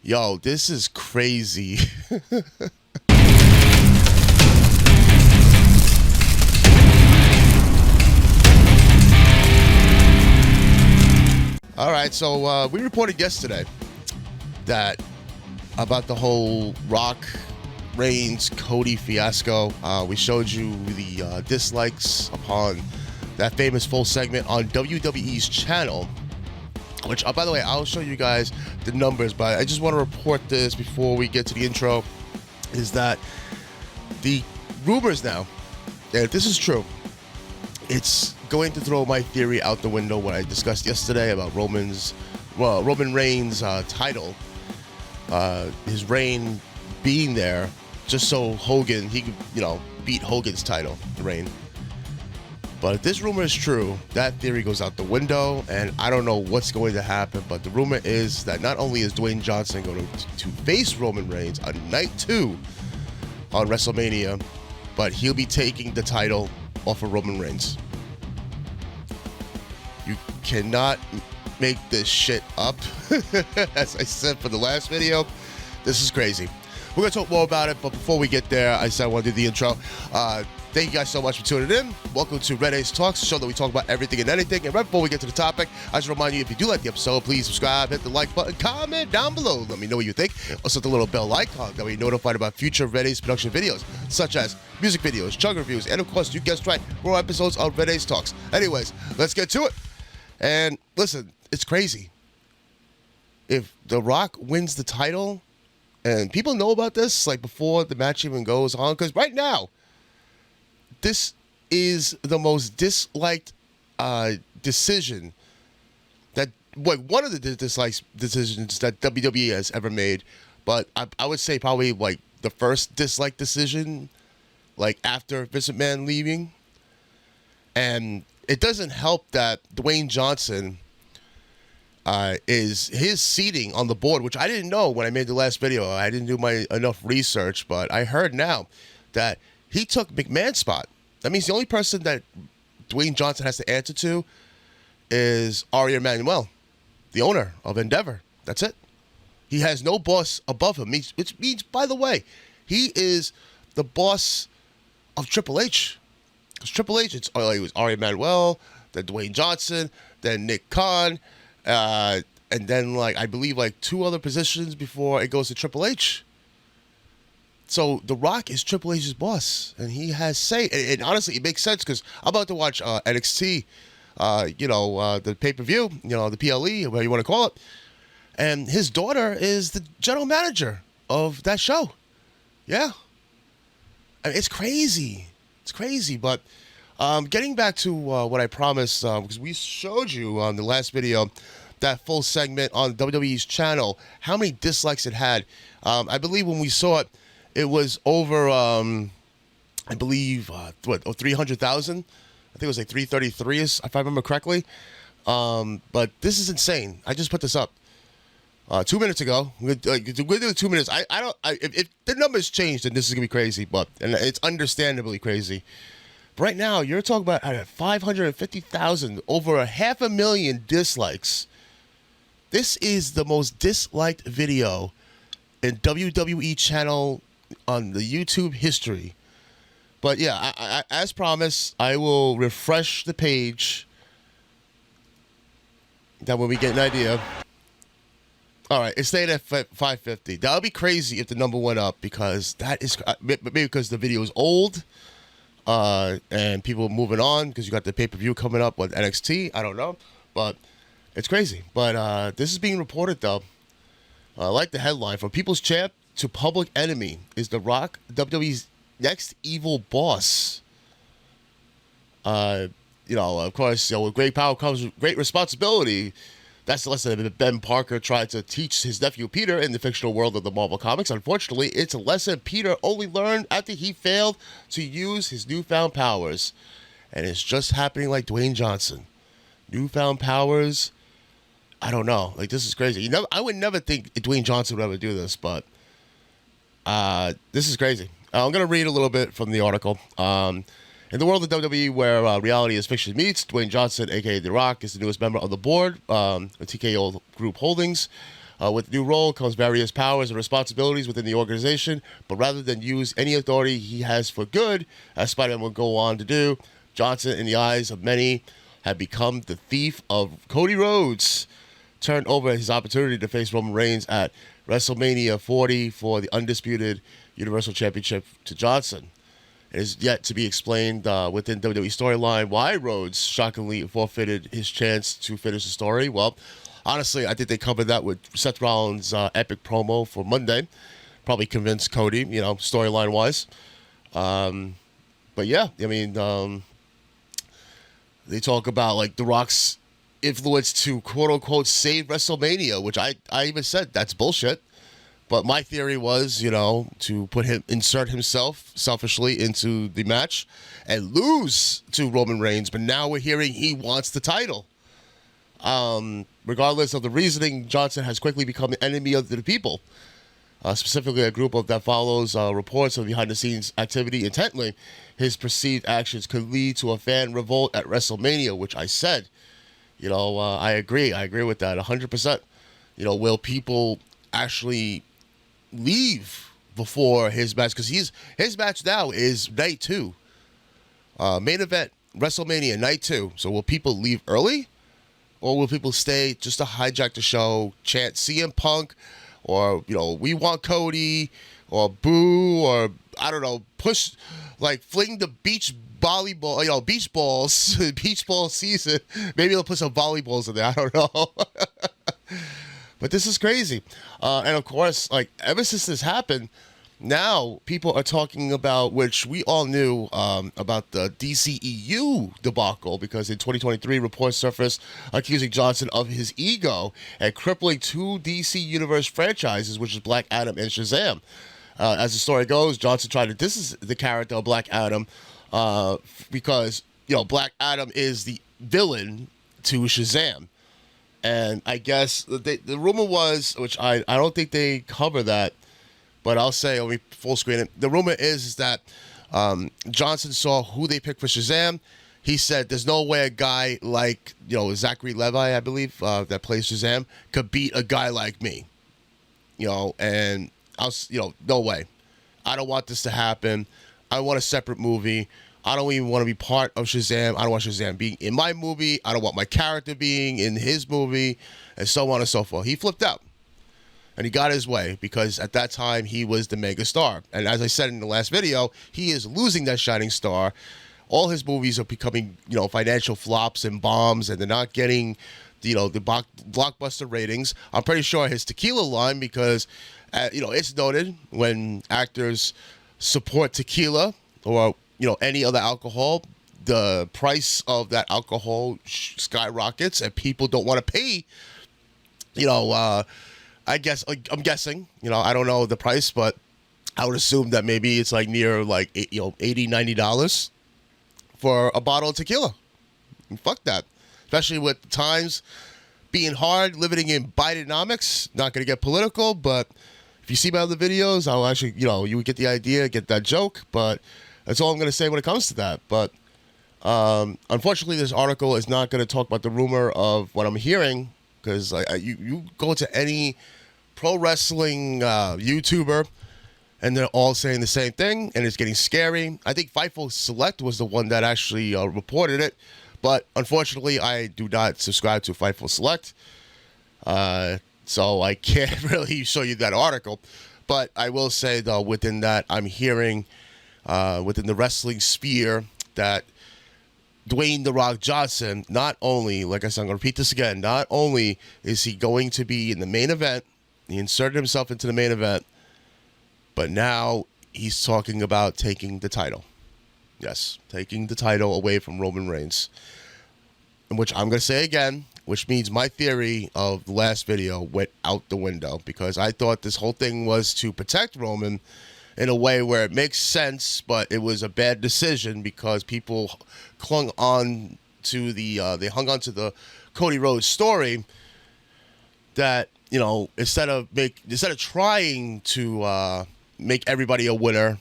Yo, this is crazy. All right, so we reported yesterday that about the whole Rock Reigns Cody fiasco. We showed you the dislikes upon that famous full segment on WWE's channel, which, by the way, I'll show you guys the numbers, but I just want to report this before we get to the intro, is that the rumors now, and if this is true, it's going to throw my theory out the window what I discussed yesterday about Roman Reigns' title, his reign being there just so Hogan, he could, beat Hogan's title, the reign. But if this rumor is true, that theory goes out the window, and I don't know what's going to happen, but the rumor is that not only is Dwayne Johnson going to face Roman Reigns on night 2 on WrestleMania, but he'll be taking the title off of Roman Reigns. You cannot make this shit up. As I said for the last video, this is crazy. We're going to talk more about it, but before we get there, I said I want to do the intro. Thank you guys so much for tuning in. Welcome to Red Ace Talks, the show that we talk about everything and anything. And right before we get to the topic, I just remind you, if you do like the episode, please subscribe, hit the like button, comment down below. Let me know what you think. Also, hit the little bell icon that way you're notified about future Red Ace production videos, such as music videos, chug reviews, and of course, you guessed right, more episodes of Red Ace Talks. Anyways, let's get to it. And listen, it's crazy. If The Rock wins the title, and people know about this, like before the match even goes on, because right now, this is the most disliked decision that, one of the disliked decisions that WWE has ever made. But I would say probably like the first disliked decision, like after Vince McMahon leaving. And it doesn't help that Dwayne Johnson is his seating on the board, which I didn't know when I made the last video. I didn't do my enough research, but I heard now that he took McMahon's spot. That means the only person that Dwayne Johnson has to answer to is Ari Emanuel, the owner of Endeavor. That's it. He has no boss above him, which means, by the way, he is the boss of Triple H. Because Triple H, it was Ari Emanuel, then Dwayne Johnson, then Nick Khan, and then I believe 2 other positions before it goes to Triple H. So The Rock is Triple H's boss, and he has say. And honestly, it makes sense because I'm about to watch NXT, the pay-per-view, the PLE, whatever you want to call it. And his daughter is the general manager of that show. Yeah. I mean, it's crazy. It's crazy. But getting back to what I promised, because we showed you on the last video, that full segment on WWE's channel, how many dislikes it had. I believe when we saw it, it was over, I believe, 300,000? I think it was 333, if I remember correctly. But this is insane. I just put this up 2 minutes ago. We're going to do the 2 minutes. If the numbers change, then this is going to be crazy. And it's understandably crazy. But right now, you're talking about 550,000, over 500,000 dislikes. This is the most disliked video in WWE channel on the YouTube history. But yeah, I as promised, I will refresh the page. That when we get an idea. All right, it stayed at 550. That would be crazy if the number went up, because that is maybe because the video is old, and people are moving on because you got the pay-per-view coming up with NXT. I don't know, but it's crazy. But this is being reported though. I like the headline: from People's Champ to Public Enemy, is The Rock WWE's next evil boss? Of course, with great power comes great responsibility. That's the lesson that Ben Parker tried to teach his nephew Peter in the fictional world of the Marvel Comics. Unfortunately, it's a lesson Peter only learned after he failed to use his newfound powers. And it's just happening like Dwayne Johnson. Newfound powers. I don't know. This is crazy. I would never think Dwayne Johnson would ever do this, but this is crazy. I'm going to read a little bit from the article. In the world of WWE, where reality is fiction meets, Dwayne Johnson, a.k.a. The Rock, is the newest member of the board of TKO Group Holdings. With the new role comes various powers and responsibilities within the organization, but rather than use any authority he has for good, as Spider-Man will go on to do, Johnson, in the eyes of many, had become the thief of Cody Rhodes, turned over his opportunity to face Roman Reigns at WrestleMania 40 for the undisputed Universal Championship to Johnson. It is yet to be explained within WWE storyline why Rhodes shockingly forfeited his chance to finish the story. Well, honestly, I think they covered that with Seth Rollins' epic promo for Monday. Probably convinced Cody, storyline-wise. But yeah, I mean, they talk about like The Rock's influence to quote-unquote save WrestleMania, which I even said that's bullshit. But my theory was, to insert himself selfishly into the match and lose to Roman Reigns. But now we're hearing he wants the title. Regardless of the reasoning, Johnson has quickly become the enemy of the people. Specifically, a group that follows reports of behind-the-scenes activity intently. His perceived actions could lead to a fan revolt at WrestleMania, which I said. I agree. I agree with that 100%. Will people actually leave before his match? Because his match now is night 2. Main event, WrestleMania, night 2. So will people leave early? Or will people stay just to hijack the show, chant CM Punk, or, we want Cody, or boo, or, I don't know, push, like, fling the beach volleyball, beach balls, beach ball season. Maybe they'll put some volleyballs in there. I don't know. But this is crazy. And of course, like, ever since this happened, now people are talking about, which we all knew about the DCEU debacle, because in 2023, reports surfaced accusing Johnson of his ego and crippling 2 DC Universe franchises, which is Black Adam and Shazam. As the story goes, Johnson tried to diss the character of Black Adam because, Black Adam is the villain to Shazam. And I guess the rumor was, which I don't think they cover that, but I'll say, let me full screen it. The rumor is that Johnson saw who they picked for Shazam. He said, there's no way a guy like, Zachary Levi, I believe, that plays Shazam, could beat a guy like me. And no way. I don't want this to happen. I want a separate movie. I don't even want to be part of Shazam. I don't want Shazam being in my movie. I don't want my character being in his movie, and so on and so forth. He flipped out. And he got his way because at that time he was the mega star. And as I said in the last video, he is losing that shining star. All his movies are becoming, financial flops and bombs, and they're not getting, the blockbuster ratings. I'm pretty sure his tequila line, because, it's noted when actors support tequila or, any other alcohol, the price of that alcohol skyrockets and people don't want to pay, I'm guessing, I don't know the price, but I would assume that maybe it's like near like, $80, $90 for a bottle of tequila. And fuck that. Especially with times being hard, living in Bidenomics. Not going to get political, but if you see my other videos, I'll actually, you would get the idea, get that joke, but that's all I'm going to say when it comes to that. But unfortunately, this article is not going to talk about the rumor of what I'm hearing, because you go to any pro wrestling YouTuber, and they're all saying the same thing, and it's getting scary. I think Fightful Select was the one that actually reported it, but unfortunately, I do not subscribe to Fightful Select, so I can't really show you that article. But I will say, though, within that, I'm hearing within the wrestling sphere that Dwayne "The Rock" Johnson, not only, like I said, I'm going to repeat this again, not only is he going to be in the main event, he inserted himself into the main event, but now he's talking about taking the title. Yes, taking the title away from Roman Reigns. And which I'm going to say again, which means my theory of the last video went out the window, because I thought this whole thing was to protect Roman in a way where it makes sense, but it was a bad decision because people clung on to they hung on to the Cody Rhodes story, that, instead of trying to make everybody a winner,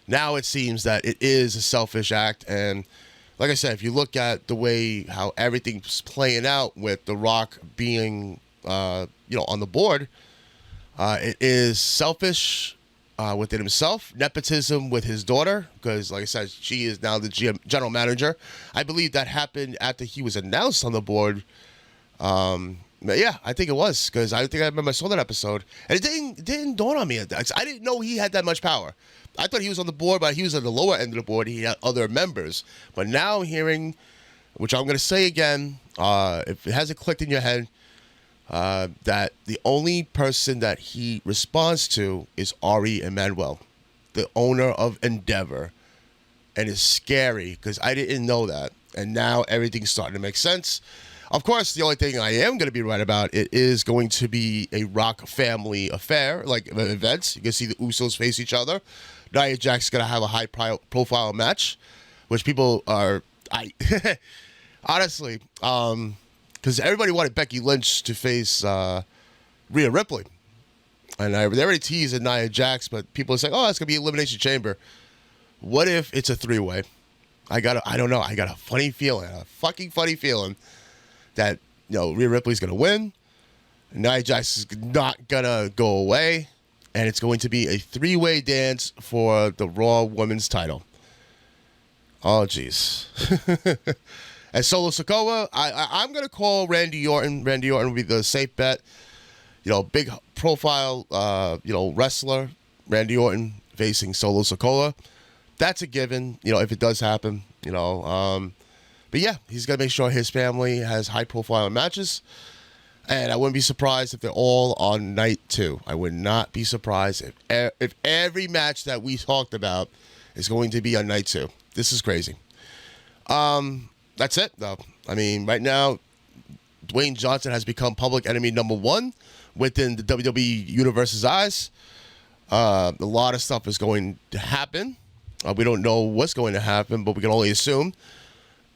now it seems that it is a selfish act. And like I said, if you look at the way how everything's playing out with The Rock being on the board. It is selfish within himself, nepotism with his daughter, because, like I said, she is now the general manager. I believe that happened after he was announced on the board. Yeah, I think it was, because I think I remember I saw that episode, and it didn't dawn on me. I didn't know he had that much power. I thought he was on the board, but he was at the lower end of the board. He had other members. But now I'm hearing, which I'm going to say again, if it hasn't clicked in your head, that the only person that he responds to is Ari Emanuel, the owner of Endeavor. And it's scary, because I didn't know that. And now everything's starting to make sense. Of course, the only thing I am going to be right about, it is going to be a Rock family affair, like events. You can see the Usos face each other. Nia Jax's going to have a high-profile match, which people are... honestly, because everybody wanted Becky Lynch to face Rhea Ripley. And they already teased Nia Jax, but people are saying, oh, it's going to be Elimination Chamber. What if it's a three-way? I don't know. I got a fucking funny feeling that, Rhea Ripley's going to win. Nia Jax is not going to go away. And it's going to be a three-way dance for the Raw Women's title. Oh, jeez. And Solo Sikoa, I'm going to call Randy Orton. Randy Orton will be the safe bet. Big profile, wrestler. Randy Orton facing Solo Sikoa. That's a given, if it does happen, But yeah, he's got to make sure his family has high-profile matches. And I wouldn't be surprised if they're all on night 2. I would not be surprised if every match that we talked about is going to be on night 2. This is crazy. That's it, though. I mean, right now, Dwayne Johnson has become public enemy number 1 within the WWE Universe's eyes. A lot of stuff is going to happen. We don't know what's going to happen, but we can only assume.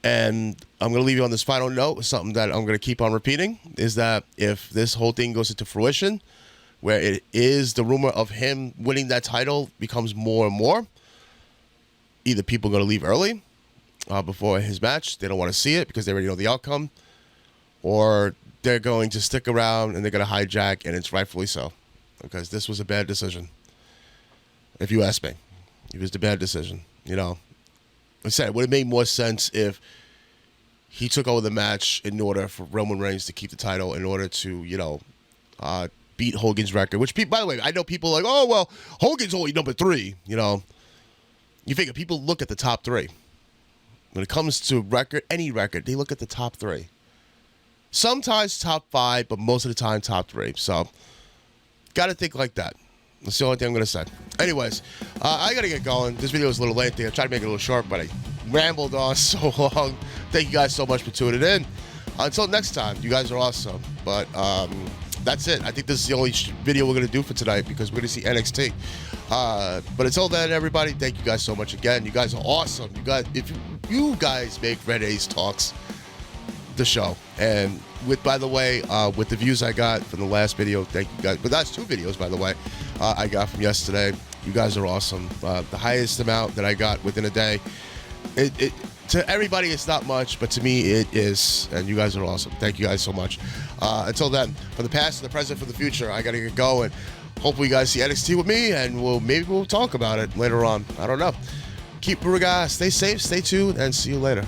And I'm going to leave you on this final note with something that I'm going to keep on repeating, is that if this whole thing goes into fruition, where it is the rumor of him winning that title becomes more and more, either people are going to leave early before his match, they don't want to see it because they already know the outcome, or they're going to stick around and they're going to hijack, and it's rightfully so, because this was a bad decision. If you ask me, it was a bad decision, I said it would have made more sense if he took over the match in order for Roman Reigns to keep the title, in order to, beat Hogan's record. Which, by the way, I know people are like, oh, well, Hogan's only number 3. You figure people look at the top 3. When it comes to record, any record, they look at the top 3. Sometimes top 5, but most of the time top 3. So, got to think like that. That's the only thing I'm going to say. Anyways, I got to get going. This video is a little lengthy. I tried to make it a little short, but I rambled on so long. Thank you guys so much for tuning in. Until next time, you guys are awesome. But that's it. I think this is the only video we're going to do for tonight, because we're going to see NXT. But until then, everybody, thank you guys so much again. You guys are awesome. If you guys make Red Ace Talks the show. And by the way, with the views I got from the last video, thank you guys. But that's 2 videos, by the way, I got from yesterday. You guys are awesome. The highest amount that I got within a day. To everybody, it's not much, but to me, it is. And you guys are awesome. Thank you guys so much. Until then, for the past, the present, for the future, I got to get going. Hopefully, you guys see NXT with me, and maybe we'll talk about it later on. I don't know. Keep regards. Stay safe, stay tuned, and see you later.